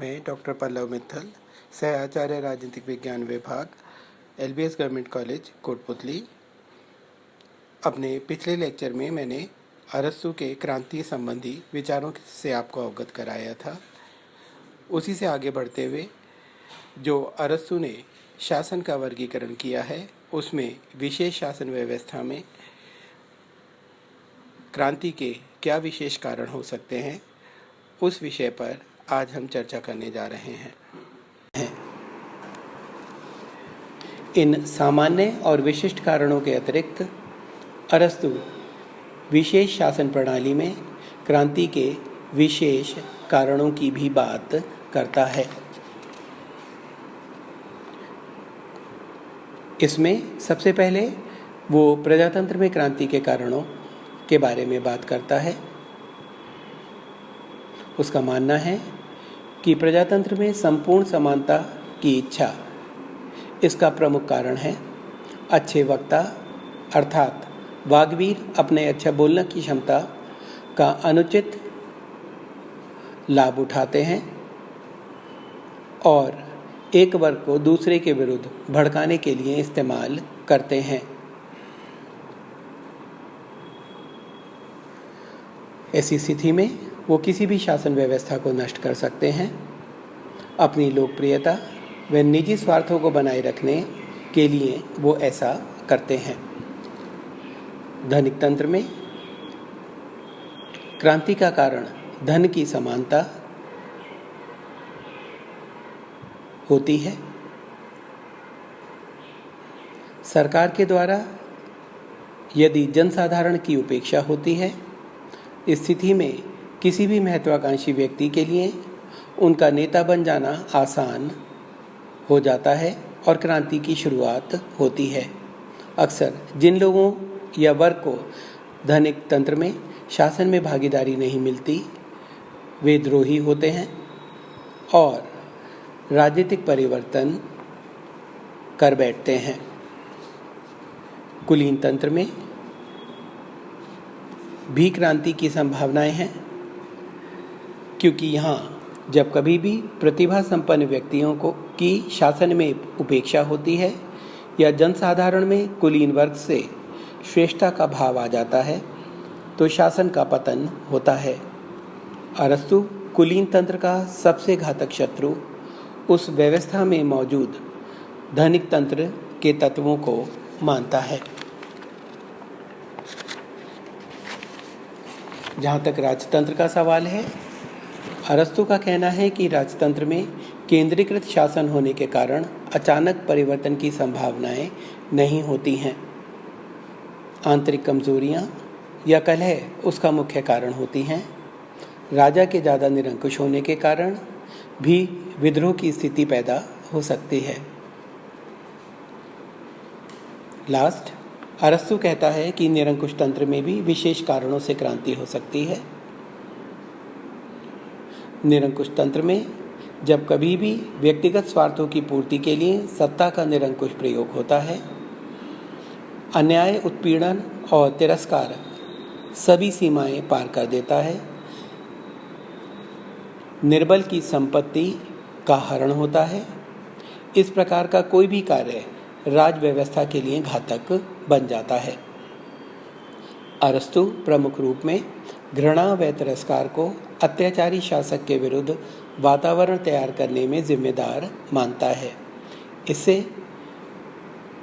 मैं डॉक्टर पल्लव मित्तल, सह आचार्य राजनीतिक विज्ञान विभाग, LBS गवर्नमेंट कॉलेज कोटपुतली। अपने पिछले लेक्चर में मैंने अरस्तु के क्रांति संबंधी विचारों से आपको अवगत कराया था। उसी से आगे बढ़ते हुए जो अरस्तु ने शासन का वर्गीकरण किया है, उसमें विशेष शासन व्यवस्था में क्रांति के क्या विशेष कारण हो सकते हैं, उस विषय पर आज हम चर्चा करने जा रहे हैं। इन सामान्य और विशिष्ट कारणों के अतिरिक्त अरस्तु विशेष शासन प्रणाली में क्रांति के विशेष कारणों की भी बात करता है। इसमें सबसे पहले वो प्रजातंत्र में क्रांति के कारणों के बारे में बात करता है। उसका मानना है कि प्रजातंत्र में संपूर्ण समानता की इच्छा इसका प्रमुख कारण है। अच्छे वक्ता अर्थात वाग्वीर अपने अच्छा बोलने की क्षमता का अनुचित लाभ उठाते हैं और एक वर्ग को दूसरे के विरुद्ध भड़काने के लिए इस्तेमाल करते हैं। ऐसी स्थिति में वो किसी भी शासन व्यवस्था को नष्ट कर सकते हैं। अपनी लोकप्रियता व निजी स्वार्थों को बनाए रखने के लिए वो ऐसा करते हैं। धनिक तंत्र में क्रांति का कारण धन की समानता होती है। सरकार के द्वारा यदि जनसाधारण की उपेक्षा होती है, स्थिति में किसी भी महत्वाकांक्षी व्यक्ति के लिए उनका नेता बन जाना आसान हो जाता है और क्रांति की शुरुआत होती है। अक्सर जिन लोगों या वर्ग को धनिक तंत्र में शासन में भागीदारी नहीं मिलती, वे द्रोही होते हैं और राजनीतिक परिवर्तन कर बैठते हैं। कुलीन तंत्र में भी क्रांति की संभावनाएं हैं, क्योंकि यहाँ जब कभी भी प्रतिभा संपन्न व्यक्तियों की शासन में उपेक्षा होती है या जनसाधारण में कुलीन वर्ग से श्रेष्ठता का भाव आ जाता है, तो शासन का पतन होता है। अरस्तु कुलीन तंत्र का सबसे घातक शत्रु उस व्यवस्था में मौजूद धनिक तंत्र के तत्वों को मानता है। जहाँ तक राजतंत्र का सवाल है, अरस्तु का कहना है कि राजतंत्र में केंद्रीकृत शासन होने के कारण अचानक परिवर्तन की संभावनाएं नहीं होती हैं। आंतरिक कमजोरियां या कलह उसका मुख्य कारण होती हैं। राजा के ज़्यादा निरंकुश होने के कारण भी विद्रोह की स्थिति पैदा हो सकती है। लास्ट, अरस्तु कहता है कि निरंकुश तंत्र में भी विशेष कारणों से क्रांति हो सकती है। निरंकुश तंत्र में जब कभी भी व्यक्तिगत स्वार्थों की पूर्ति के लिए सत्ता का निरंकुश प्रयोग होता है, अन्याय, उत्पीड़न और तिरस्कार सभी सीमाएं पार कर देता है। निर्बल की संपत्ति का हरण होता है। इस प्रकार का कोई भी कार्य राज व्यवस्था के लिए घातक बन जाता है। अरस्तु प्रमुख रूप में घृणा व तिरस्कार को अत्याचारी शासक के विरुद्ध वातावरण तैयार करने में जिम्मेदार मानता है। इससे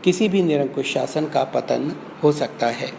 किसी भी निरंकुश शासन का पतन हो सकता है।